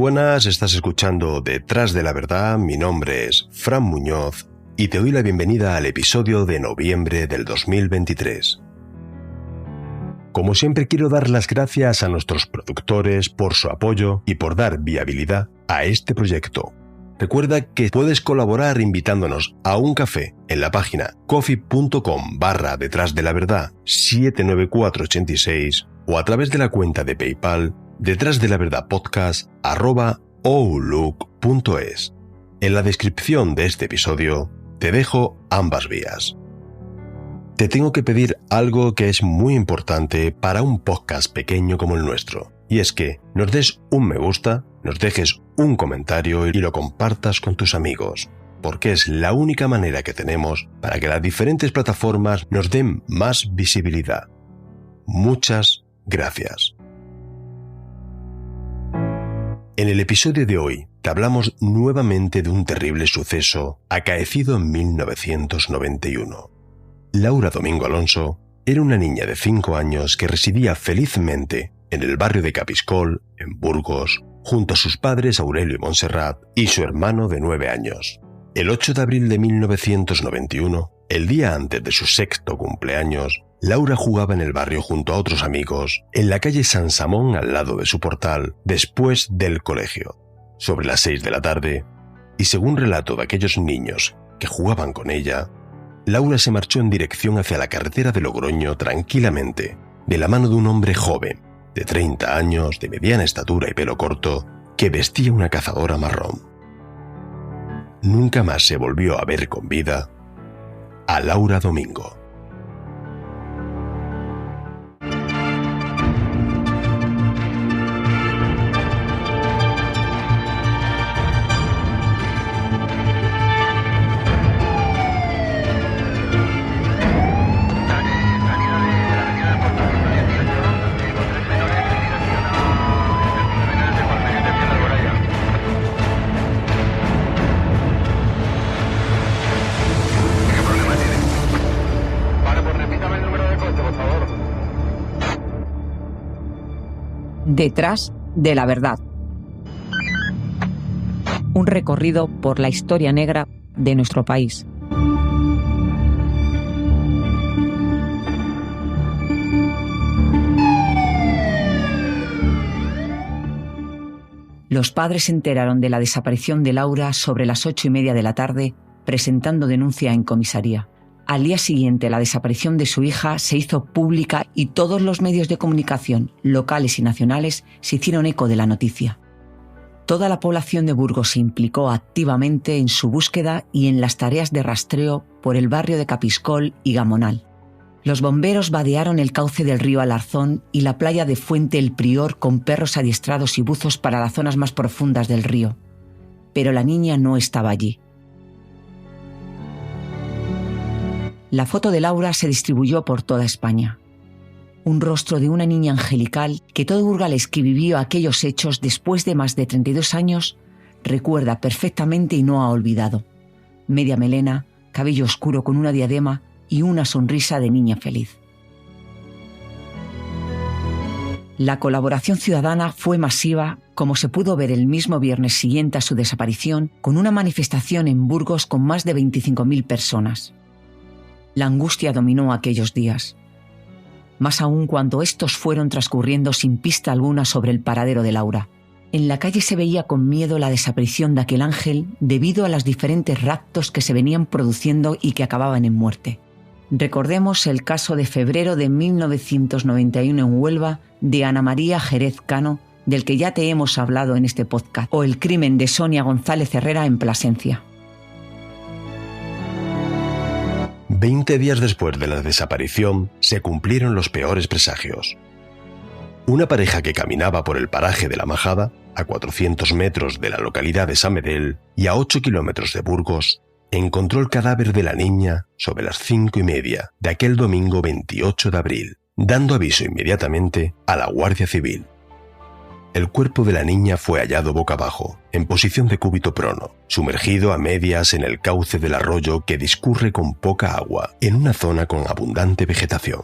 buenas, estás escuchando Detrás de la Verdad, mi nombre es Fran Muñoz y te doy la bienvenida al episodio de noviembre del 2023. Como siempre quiero dar las gracias a nuestros productores por su apoyo y por dar viabilidad a este proyecto. Recuerda que puedes colaborar invitándonos a un café en la página coffee.com/detrás de la verdad 79486 o a través de la cuenta de PayPal detrás de la verdad podcast@outlook.es. En la descripción de este episodio te dejo ambas vías. Te tengo que pedir algo que es muy importante para un podcast pequeño como el nuestro, y es que nos des un me gusta, nos dejes un comentario y lo compartas con tus amigos, porque es la única manera que tenemos para que las diferentes plataformas nos den más visibilidad. Muchas gracias. En el episodio de hoy te hablamos nuevamente de un terrible suceso acaecido en 1991. Laura Domingo Alonso era una niña de 5 años que residía felizmente en el barrio de Capiscol, en Burgos, junto a sus padres Aurelio y Montserrat y su hermano de 9 años. El 8 de abril de 1991, el día antes de su 6º cumpleaños, Laura jugaba en el barrio junto a otros amigos, en la calle San Samón al lado de su portal, después del colegio. Sobre las 6 de la tarde, y según relato de aquellos niños que jugaban con ella, Laura se marchó en dirección hacia la carretera de Logroño tranquilamente, de la mano de un hombre joven, de 30 años, de mediana estatura y pelo corto, que vestía una cazadora marrón. Nunca más se volvió a ver con vida a Laura Domingo. Detrás de la verdad. Un recorrido por la historia negra de nuestro país. Los padres se enteraron de la desaparición de Laura sobre las 8:30 de la tarde, presentando denuncia en comisaría. Al día siguiente, la desaparición de su hija se hizo pública y todos los medios de comunicación, locales y nacionales, se hicieron eco de la noticia. Toda la población de Burgos se implicó activamente en su búsqueda y en las tareas de rastreo por el barrio de Capiscol y Gamonal. Los bomberos vadearon el cauce del río Alarzón y la playa de Fuente el Prior con perros adiestrados y buzos para las zonas más profundas del río. Pero la niña no estaba allí. La foto de Laura se distribuyó por toda España. Un rostro de una niña angelical que todo burgalés que vivió aquellos hechos después de más de 32 años recuerda perfectamente y no ha olvidado. Media melena, cabello oscuro con una diadema y una sonrisa de niña feliz. La colaboración ciudadana fue masiva, como se pudo ver el mismo viernes siguiente a su desaparición, con una manifestación en Burgos con más de 25.000 personas. La angustia dominó aquellos días, más aún cuando estos fueron transcurriendo sin pista alguna sobre el paradero de Laura. En la calle se veía con miedo la desaparición de aquel ángel debido a los diferentes raptos que se venían produciendo y que acababan en muerte. Recordemos el caso de febrero de 1991 en Huelva de Ana María Jerez Cano, del que ya te hemos hablado en este podcast, o el crimen de Sonia González Herrera en Plasencia. 20 días después de la desaparición, se cumplieron los peores presagios. Una pareja que caminaba por el paraje de La Majada, a 400 metros de la localidad de San Medel y a 8 kilómetros de Burgos, encontró el cadáver de la niña sobre las 5:30 de aquel domingo 28 de abril, dando aviso inmediatamente a la Guardia Civil. El cuerpo de la niña fue hallado boca abajo, en posición de cúbito prono, sumergido a medias en el cauce del arroyo que discurre con poca agua, en una zona con abundante vegetación.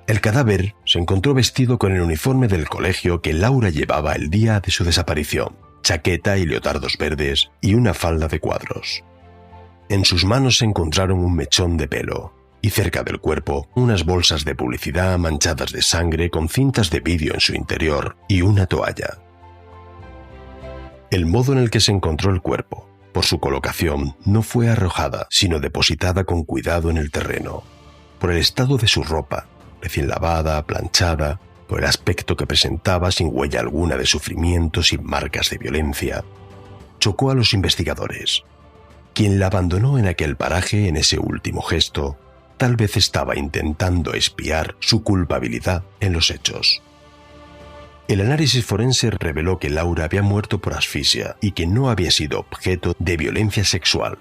El cadáver se encontró vestido con el uniforme del colegio que Laura llevaba el día de su desaparición, chaqueta y leotardos verdes y una falda de cuadros. En sus manos se encontraron un mechón de pelo y cerca del cuerpo unas bolsas de publicidad manchadas de sangre con cintas de vídeo en su interior y una toalla. El modo en el que se encontró el cuerpo, por su colocación, no fue arrojada, sino depositada con cuidado en el terreno. Por el estado de su ropa, recién lavada, planchada, por el aspecto que presentaba sin huella alguna de sufrimiento, sin marcas de violencia, chocó a los investigadores. Quien la abandonó en aquel paraje en ese último gesto, tal vez estaba intentando expiar su culpabilidad en los hechos. El análisis forense reveló que Laura había muerto por asfixia y que no había sido objeto de violencia sexual.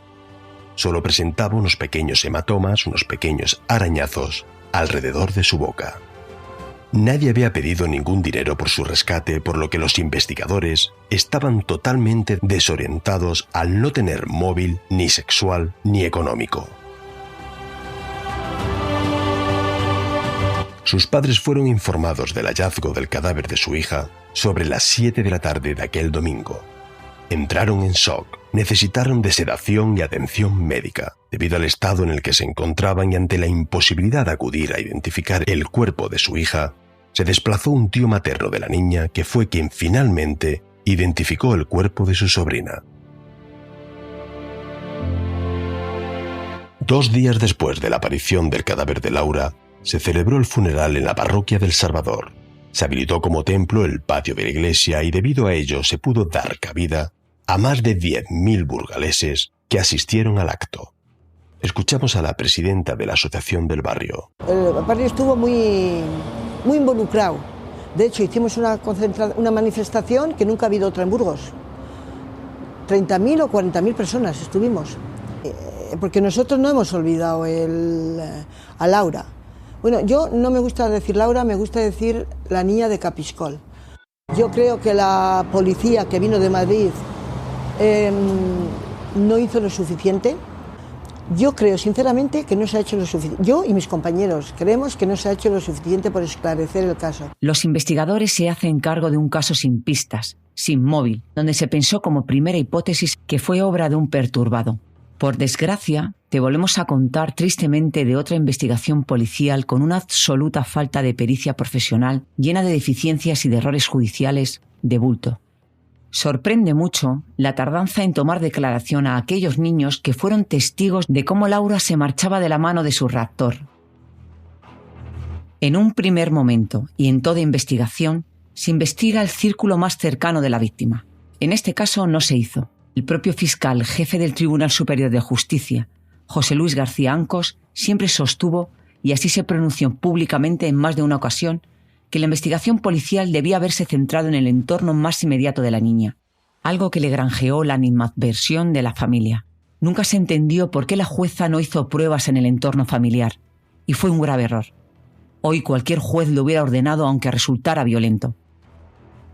Solo presentaba unos pequeños hematomas, unos pequeños arañazos alrededor de su boca. Nadie había pedido ningún dinero por su rescate, por lo que los investigadores estaban totalmente desorientados al no tener móvil ni sexual ni económico. Sus padres fueron informados del hallazgo del cadáver de su hija sobre las 7 de la tarde de aquel domingo. Entraron en shock, necesitaron de sedación y atención médica, debido al estado en el que se encontraban y ante la imposibilidad de acudir a identificar el cuerpo de su hija, se desplazó un tío materno de la niña que fue quien finalmente identificó el cuerpo de su sobrina. 2 días después de la aparición del cadáver de Laura, se celebró el funeral en la parroquia del Salvador. Se habilitó como templo el patio de la iglesia y debido a ello se pudo dar cabida a más de 10.000 burgaleses que asistieron al acto. Escuchamos a la presidenta de la asociación del barrio. El barrio estuvo muy involucrado. De hecho, hicimos una manifestación que nunca ha habido otra en Burgos. 30.000 o 40.000 personas estuvimos. Porque nosotros no hemos olvidado a Laura. Bueno, yo no me gusta decir Laura, me gusta decir la niña de Capiscol. Yo creo que la policía que vino de Madrid no hizo lo suficiente. Yo creo sinceramente que no se ha hecho lo suficiente. Yo y mis compañeros creemos que no se ha hecho lo suficiente por esclarecer el caso. Los investigadores se hacen cargo de un caso sin pistas, sin móvil, donde se pensó como primera hipótesis que fue obra de un perturbado. Por desgracia, te volvemos a contar tristemente de otra investigación policial con una absoluta falta de pericia profesional, llena de deficiencias y de errores judiciales de bulto. Sorprende mucho la tardanza en tomar declaración a aquellos niños que fueron testigos de cómo Laura se marchaba de la mano de su raptor. En un primer momento y en toda investigación, se investiga el círculo más cercano de la víctima. En este caso no se hizo. El propio fiscal jefe del Tribunal Superior de Justicia, José Luis García Ancos, siempre sostuvo, y así se pronunció públicamente en más de una ocasión, que la investigación policial debía haberse centrado en el entorno más inmediato de la niña, algo que le granjeó la animadversión de la familia. Nunca se entendió por qué la jueza no hizo pruebas en el entorno familiar, y fue un grave error. Hoy cualquier juez lo hubiera ordenado aunque resultara violento.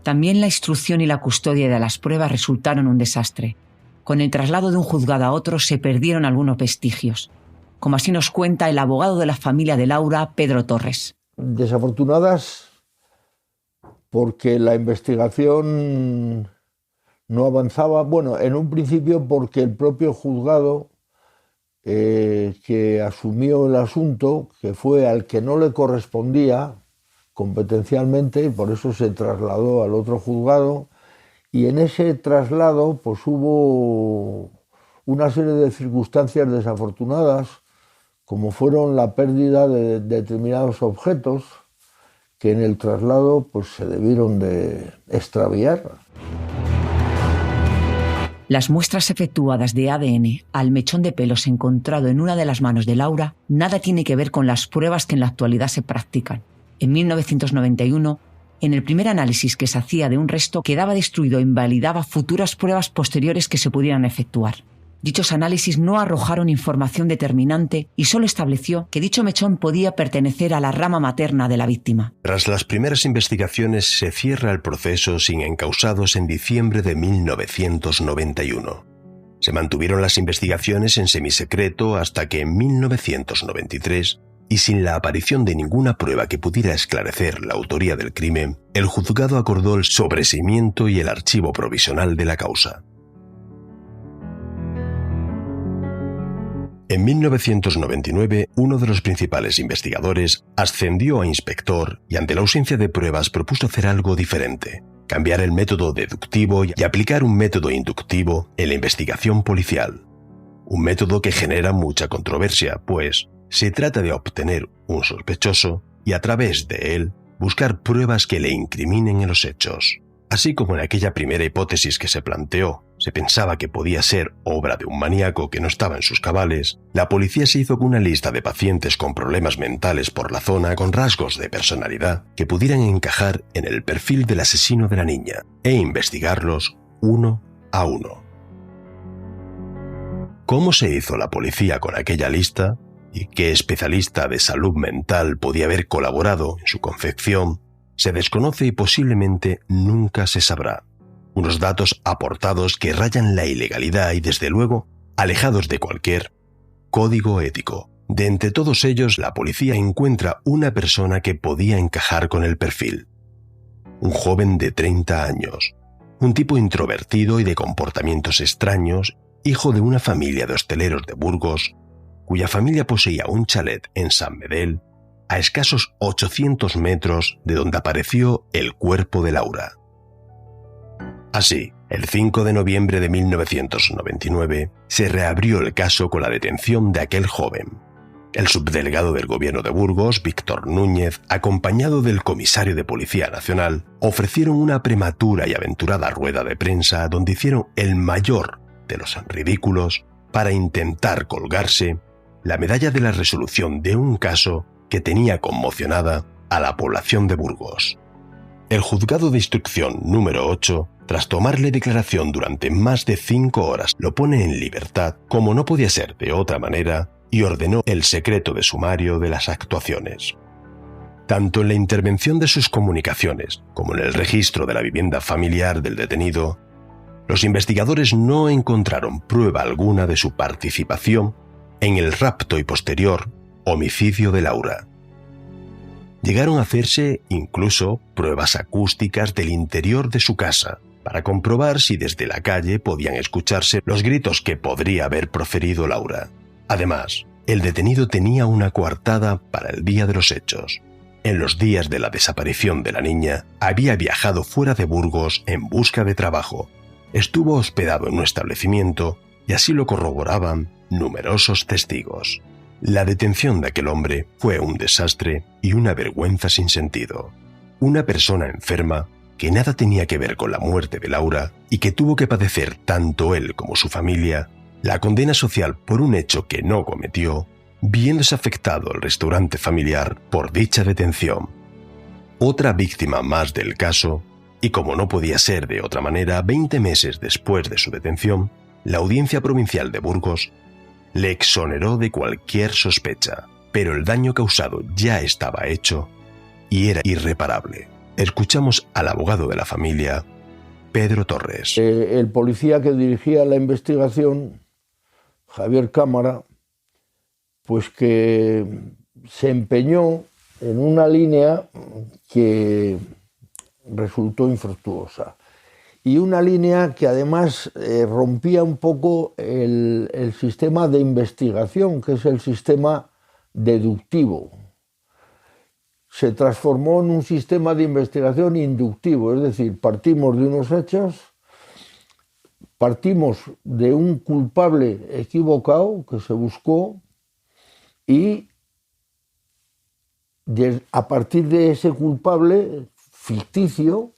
También la instrucción y la custodia de las pruebas resultaron un desastre. Con el traslado de un juzgado a otro se perdieron algunos vestigios, como así nos cuenta el abogado de la familia de Laura, Pedro Torres. Desafortunadas porque la investigación no avanzaba. Bueno, en un principio porque el propio juzgado que asumió el asunto, que fue al que no le correspondía competencialmente, y por eso se trasladó al otro juzgado, y en ese traslado pues hubo una serie de circunstancias desafortunadas, como fueron la pérdida de determinados objetos que en el traslado pues se debieron de extraviar. Las muestras efectuadas de ADN al mechón de pelos encontrado en una de las manos de Laura nada tiene que ver con las pruebas que en la actualidad se practican. En 1991, en el primer análisis que se hacía de un resto, quedaba destruido e invalidaba futuras pruebas posteriores que se pudieran efectuar. Dichos análisis no arrojaron información determinante y solo estableció que dicho mechón podía pertenecer a la rama materna de la víctima. Tras las primeras investigaciones, se cierra el proceso sin encausados en diciembre de 1991. Se mantuvieron las investigaciones en semisecreto hasta que en 1993 y sin la aparición de ninguna prueba que pudiera esclarecer la autoría del crimen, el juzgado acordó el sobreseimiento y el archivo provisional de la causa. En 1999, uno de los principales investigadores ascendió a inspector y ante la ausencia de pruebas propuso hacer algo diferente, cambiar el método deductivo y aplicar un método inductivo en la investigación policial. Un método que genera mucha controversia, pues se trata de obtener un sospechoso y a través de él buscar pruebas que le incriminen en los hechos. Así como en aquella primera hipótesis que se planteó, se pensaba que podía ser obra de un maníaco que no estaba en sus cabales, la policía se hizo con una lista de pacientes con problemas mentales por la zona con rasgos de personalidad que pudieran encajar en el perfil del asesino de la niña e investigarlos uno a uno. ¿Cómo se hizo la policía con aquella lista y qué especialista de salud mental podía haber colaborado en su confección? Se desconoce y posiblemente nunca se sabrá. Unos datos aportados que rayan la ilegalidad y, desde luego, alejados de cualquier código ético. De entre todos ellos, la policía encuentra una persona que podía encajar con el perfil. Un joven de 30 años, un tipo introvertido y de comportamientos extraños, hijo de una familia de hosteleros de Burgos, cuya familia poseía un chalet en San Medel, a escasos 800 metros de donde apareció el cuerpo de Laura. Así, el 5 de noviembre de 1999, se reabrió el caso con la detención de aquel joven. El subdelegado del gobierno de Burgos, Víctor Núñez, acompañado del comisario de Policía Nacional, ofrecieron una prematura y aventurada rueda de prensa donde hicieron el mayor de los ridículos para intentar colgarse la medalla de la resolución de un caso que tenía conmocionada a la población de Burgos. El juzgado de instrucción número 8, tras tomarle declaración durante más de 5 horas, lo pone en libertad, como no podía ser de otra manera, y ordenó el secreto de sumario de las actuaciones. Tanto en la intervención de sus comunicaciones como en el registro de la vivienda familiar del detenido, los investigadores no encontraron prueba alguna de su participación en el rapto y posterior homicidio de Laura. Llegaron a hacerse incluso pruebas acústicas del interior de su casa para comprobar si desde la calle podían escucharse los gritos que podría haber proferido Laura. Además, el detenido tenía una coartada para el día de los hechos. En los días de la desaparición de la niña, había viajado fuera de Burgos en busca de trabajo. Estuvo hospedado en un establecimiento y así lo corroboraban numerosos testigos. La detención de aquel hombre fue un desastre y una vergüenza sin sentido. Una persona enferma que nada tenía que ver con la muerte de Laura y que tuvo que padecer tanto él como su familia la condena social por un hecho que no cometió, viéndose afectado el restaurante familiar por dicha detención. Otra víctima más del caso, y como no podía ser de otra manera, 20 meses después de su detención, la Audiencia Provincial de Burgos le exoneró de cualquier sospecha, pero el daño causado ya estaba hecho y era irreparable. Escuchamos al abogado de la familia, Pedro Torres. El policía que dirigía la investigación, Javier Cámara, pues que se empeñó en una línea que resultó infructuosa. Y una línea que además rompía un poco el sistema de investigación, que es el sistema deductivo. Se transformó en un sistema de investigación inductivo, es decir, partimos de unos hechos, partimos de un culpable equivocado que se buscó y a partir de ese culpable ficticio,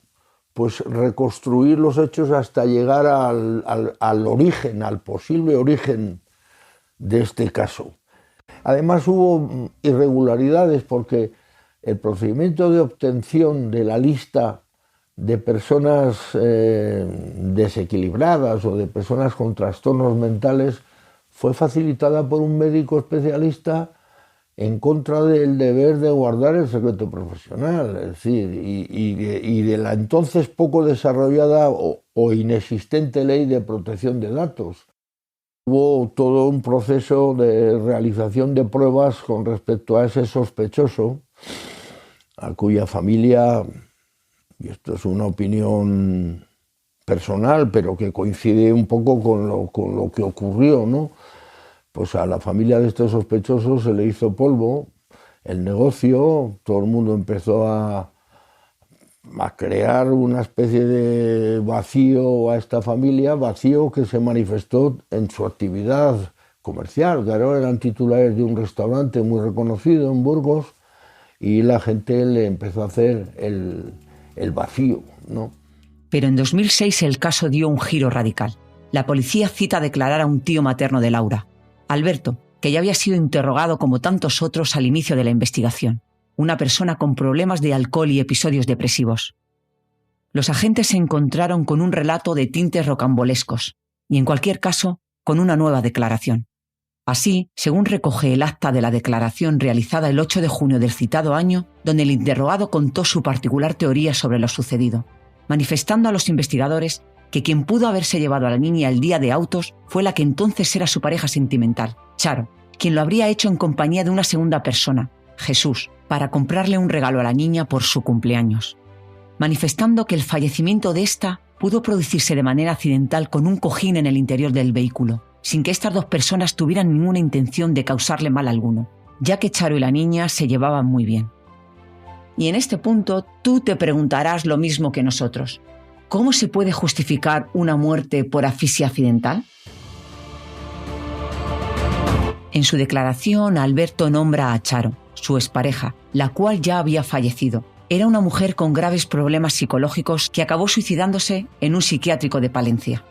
pues reconstruir los hechos hasta llegar al origen, al posible origen de este caso. Además hubo irregularidades porque el procedimiento de obtención de la lista de personas desequilibradas o de personas con trastornos mentales fue facilitada por un médico especialista en contra del deber de guardar el secreto profesional, es decir, y de la entonces poco desarrollada o inexistente ley de protección de datos. Hubo todo un proceso de realización de pruebas con respecto a ese sospechoso, a cuya familia, y esto es una opinión personal, pero que coincide un poco con lo que ocurrió, ¿no? Pues a la familia de estos sospechosos se le hizo polvo el negocio, todo el mundo empezó a crear una especie de vacío a esta familia, vacío que se manifestó en su actividad comercial. Claro, eran titulares de un restaurante muy reconocido en Burgos y la gente le empezó a hacer el vacío, ¿no? Pero en 2006 el caso dio un giro radical. La policía cita a declarar a un tío materno de Laura, Alberto, que ya había sido interrogado como tantos otros al inicio de la investigación. Una persona con problemas de alcohol y episodios depresivos. Los agentes se encontraron con un relato de tintes rocambolescos y, en cualquier caso, con una nueva declaración. Así, según recoge el acta de la declaración realizada el 8 de junio del citado año, donde el interrogado contó su particular teoría sobre lo sucedido, manifestando a los investigadores que quien pudo haberse llevado a la niña el día de autos fue la que entonces era su pareja sentimental, Charo, quien lo habría hecho en compañía de una segunda persona, Jesús, para comprarle un regalo a la niña por su cumpleaños, manifestando que el fallecimiento de esta pudo producirse de manera accidental con un cojín en el interior del vehículo, sin que estas dos personas tuvieran ninguna intención de causarle mal alguno, ya que Charo y la niña se llevaban muy bien. Y en este punto tú te preguntarás lo mismo que nosotros. ¿Cómo se puede justificar una muerte por asfixia accidental? En su declaración, Alberto nombra a Charo, su expareja, la cual ya había fallecido. Era una mujer con graves problemas psicológicos que acabó suicidándose en un psiquiátrico de Palencia.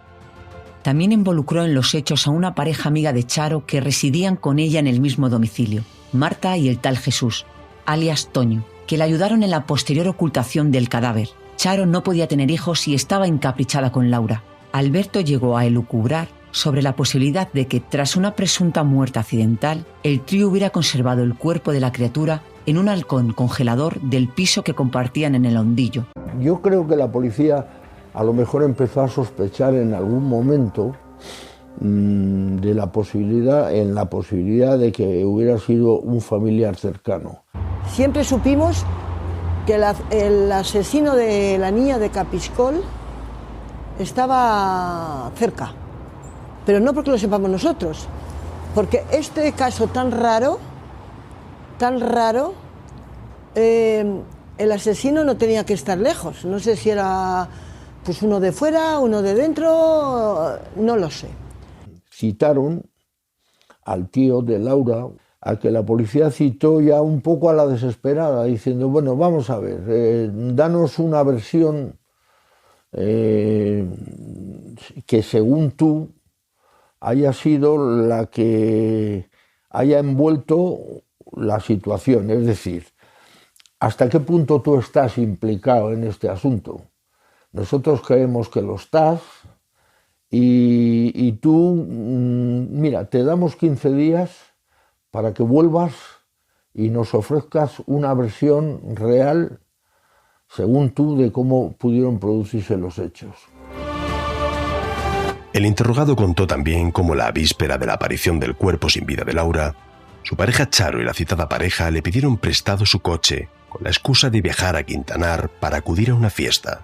También involucró en los hechos a una pareja amiga de Charo que residían con ella en el mismo domicilio, Marta y el tal Jesús, alias Toño, que la ayudaron en la posterior ocultación del cadáver. Charo no podía tener hijos y estaba encaprichada con Laura. Alberto llegó a elucubrar sobre la posibilidad de que, tras una presunta muerte accidental, el trío hubiera conservado el cuerpo de la criatura en un halcón congelador del piso que compartían en el Hondillo. Yo creo que la policía a lo mejor empezó a sospechar en algún momento de la posibilidad de que hubiera sido un familiar cercano. Siempre supimos que el asesino de la niña de Capiscol estaba cerca, pero no porque lo sepamos nosotros, porque este caso tan raro, el asesino no tenía que estar lejos. No sé si era pues uno de fuera, uno de dentro, no lo sé. Citaron al tío de Laura, a que la policía citó ya un poco a la desesperada, diciendo, bueno, vamos a ver, danos una versión que según tú haya sido la que haya envuelto la situación, es decir, ¿hasta qué punto tú estás implicado en este asunto? Nosotros creemos que lo estás y tú, mira, te damos 15 días para que vuelvas y nos ofrezcas una versión real, según tú, de cómo pudieron producirse los hechos. El interrogado contó también cómo la víspera de la aparición del cuerpo sin vida de Laura, su pareja Charo y la citada pareja le pidieron prestado su coche con la excusa de viajar a Quintanar para acudir a una fiesta,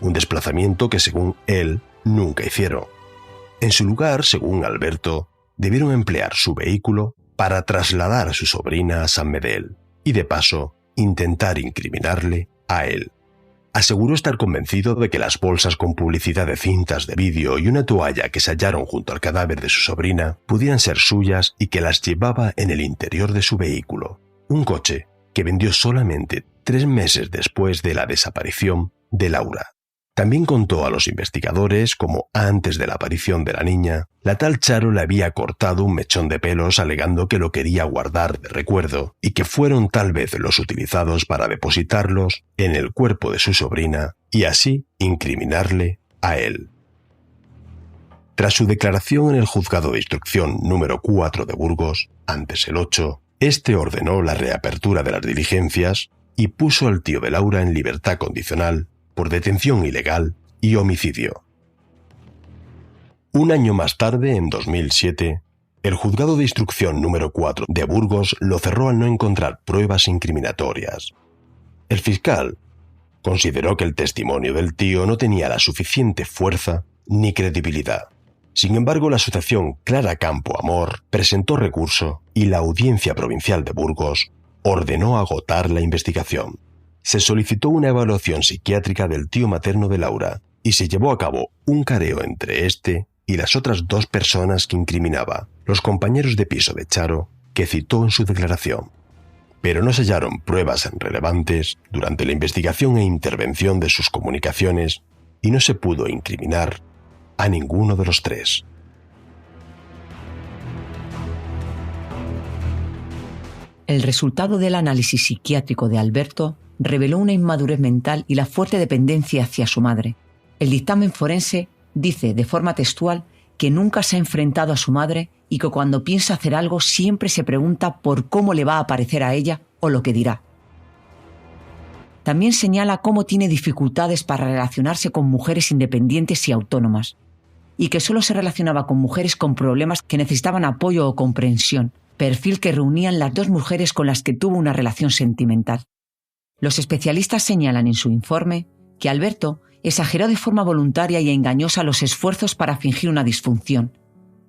un desplazamiento que, según él, nunca hicieron. En su lugar, según Alberto, debieron emplear su vehículo para trasladar a su sobrina a San Medel y, de paso, intentar incriminarle a él. Aseguró estar convencido de que las bolsas con publicidad de cintas de vídeo y una toalla que se hallaron junto al cadáver de su sobrina pudieran ser suyas y que las llevaba en el interior de su vehículo, un coche que vendió solamente 3 meses después de la desaparición de Laura. También contó a los investigadores cómo, antes de la aparición de la niña, la tal Charo le había cortado un mechón de pelos alegando que lo quería guardar de recuerdo y que fueron tal vez los utilizados para depositarlos en el cuerpo de su sobrina y así incriminarle a él. Tras su declaración en el juzgado de instrucción número 4 de Burgos, antes el 8, este ordenó la reapertura de las diligencias y puso al tío de Laura en libertad condicional por detención ilegal y homicidio. Un año más tarde, en 2007, el Juzgado de Instrucción número 4 de Burgos lo cerró al no encontrar pruebas incriminatorias. El fiscal consideró que el testimonio del tío no tenía la suficiente fuerza ni credibilidad. Sin embargo, la asociación Clara Campo Amor presentó recurso y la Audiencia Provincial de Burgos ordenó agotar la investigación. Se solicitó una evaluación psiquiátrica del tío materno de Laura y se llevó a cabo un careo entre este y las otras 2 personas que incriminaba, los compañeros de piso de Charo, que citó en su declaración. Pero no se hallaron pruebas relevantes durante la investigación e intervención de sus comunicaciones y no se pudo incriminar a ninguno de los 3. El resultado del análisis psiquiátrico de Alberto reveló una inmadurez mental y la fuerte dependencia hacia su madre. El dictamen forense dice de forma textual que nunca se ha enfrentado a su madre y que cuando piensa hacer algo siempre se pregunta por cómo le va a parecer a ella o lo que dirá. También señala cómo tiene dificultades para relacionarse con mujeres independientes y autónomas, y que solo se relacionaba con mujeres con problemas que necesitaban apoyo o comprensión, perfil que reunían las 2 mujeres con las que tuvo una relación sentimental. Los especialistas señalan en su informe que Alberto exageró de forma voluntaria y engañosa los esfuerzos para fingir una disfunción.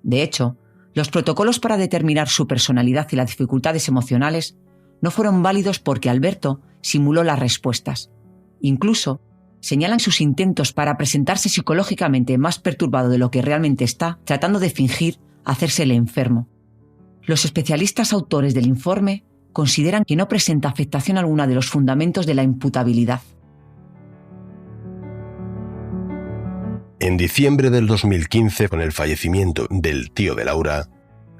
De hecho, los protocolos para determinar su personalidad y las dificultades emocionales no fueron válidos porque Alberto simuló las respuestas. Incluso, señalan sus intentos para presentarse psicológicamente más perturbado de lo que realmente está, tratando de fingir hacerse el enfermo. Los especialistas autores del informe consideran que no presenta afectación alguna de los fundamentos de la imputabilidad. En diciembre del 2015, con el fallecimiento del tío de Laura,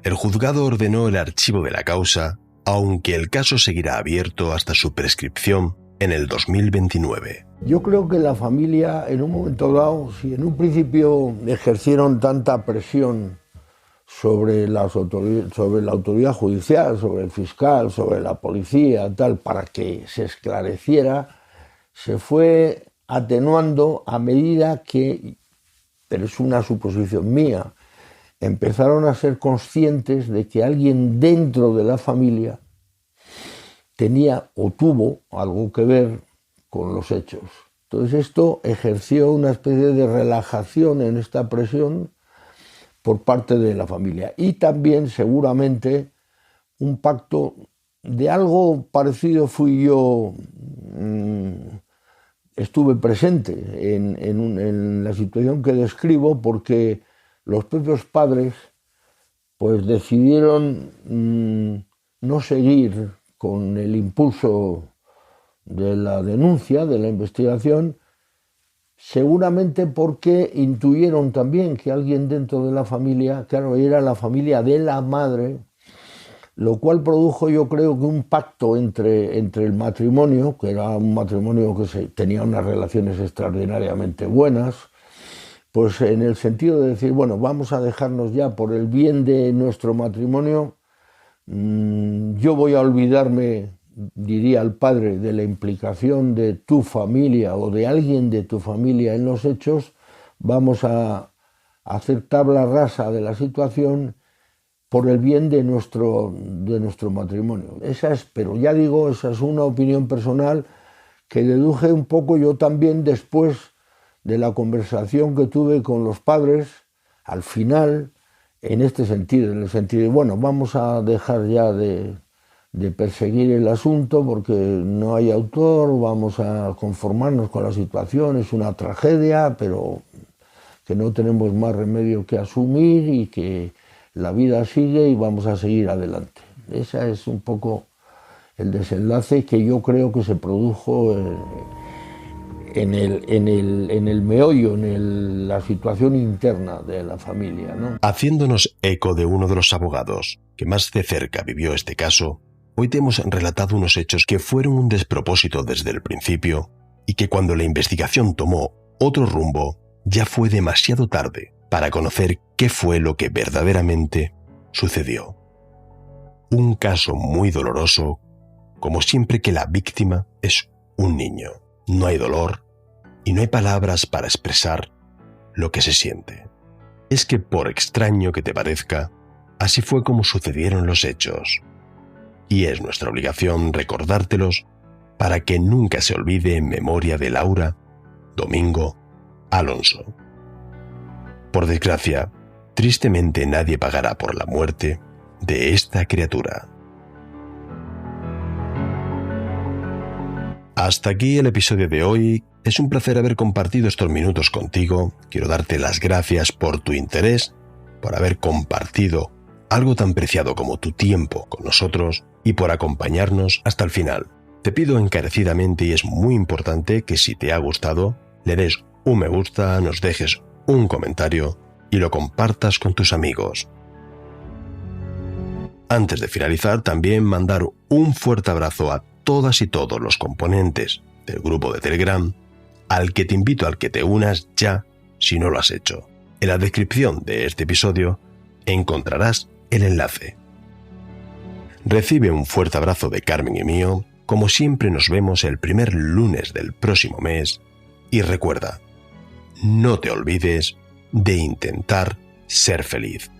el juzgado ordenó el archivo de la causa, aunque el caso seguirá abierto hasta su prescripción en el 2029. Yo creo que la familia, en un momento dado, si en un principio ejercieron tanta presión sobre la autoridad judicial, sobre el fiscal, sobre la policía, tal, para que se esclareciera, se fue atenuando a medida que, pero es una suposición mía, empezaron a ser conscientes de que alguien dentro de la familia tenía o tuvo algo que ver con los hechos. Entonces esto ejerció una especie de relajación en esta presión por parte de la familia y también seguramente un pacto de algo parecido fui yo. Estuve presente en la situación que describo porque los propios padres pues decidieron no seguir con el impulso de la denuncia, de la investigación, seguramente porque intuyeron también que alguien dentro de la familia, claro, era la familia de la madre, lo cual produjo, yo creo, que un pacto entre el matrimonio, que era un matrimonio que tenía unas relaciones extraordinariamente buenas, pues en el sentido de decir, bueno, vamos a dejarnos ya por el bien de nuestro matrimonio, yo voy a olvidarme, diría el padre, de la implicación de tu familia o de alguien de tu familia en los hechos, vamos a hacer tabla rasa de la situación por el bien de nuestro matrimonio. Pero ya digo, esa es una opinión personal que deduje un poco yo también después de la conversación que tuve con los padres, al final, en este sentido, en el sentido de, bueno, vamos a dejar ya de perseguir el asunto porque no hay autor, vamos a conformarnos con la situación, es una tragedia, pero que no tenemos más remedio que asumir y que la vida sigue y vamos a seguir adelante. Ese es un poco el desenlace que yo creo que se produjo en el meollo, la situación interna de la familia, ¿no? Haciéndonos eco de uno de los abogados que más de cerca vivió este caso, hoy te hemos relatado unos hechos que fueron un despropósito desde el principio y que cuando la investigación tomó otro rumbo, ya fue demasiado tarde para conocer qué fue lo que verdaderamente sucedió. Un caso muy doloroso, como siempre que la víctima es un niño. No hay dolor y no hay palabras para expresar lo que se siente. es que, por extraño que te parezca, así fue como sucedieron los hechos. Y es nuestra obligación recordártelos para que nunca se olvide en memoria de Laura Domingo Alonso. Por desgracia, tristemente nadie pagará por la muerte de esta criatura. Hasta aquí el episodio de hoy. Es un placer haber compartido estos minutos contigo. Quiero darte las gracias por tu interés, por haber compartido algo tan preciado como tu tiempo con nosotros y por acompañarnos hasta el final. Te pido encarecidamente, y es muy importante, que si te ha gustado, le des un me gusta, nos dejes un comentario y lo compartas con tus amigos. Antes de finalizar, también mandar un fuerte abrazo a todas y todos los componentes del grupo de Telegram, al que te invito a que te unas ya si no lo has hecho. En la descripción de este episodio encontrarás el enlace. Recibe un fuerte abrazo de Carmen y mío. Como siempre, nos vemos el primer lunes del próximo mes y recuerda, no te olvides de intentar ser feliz.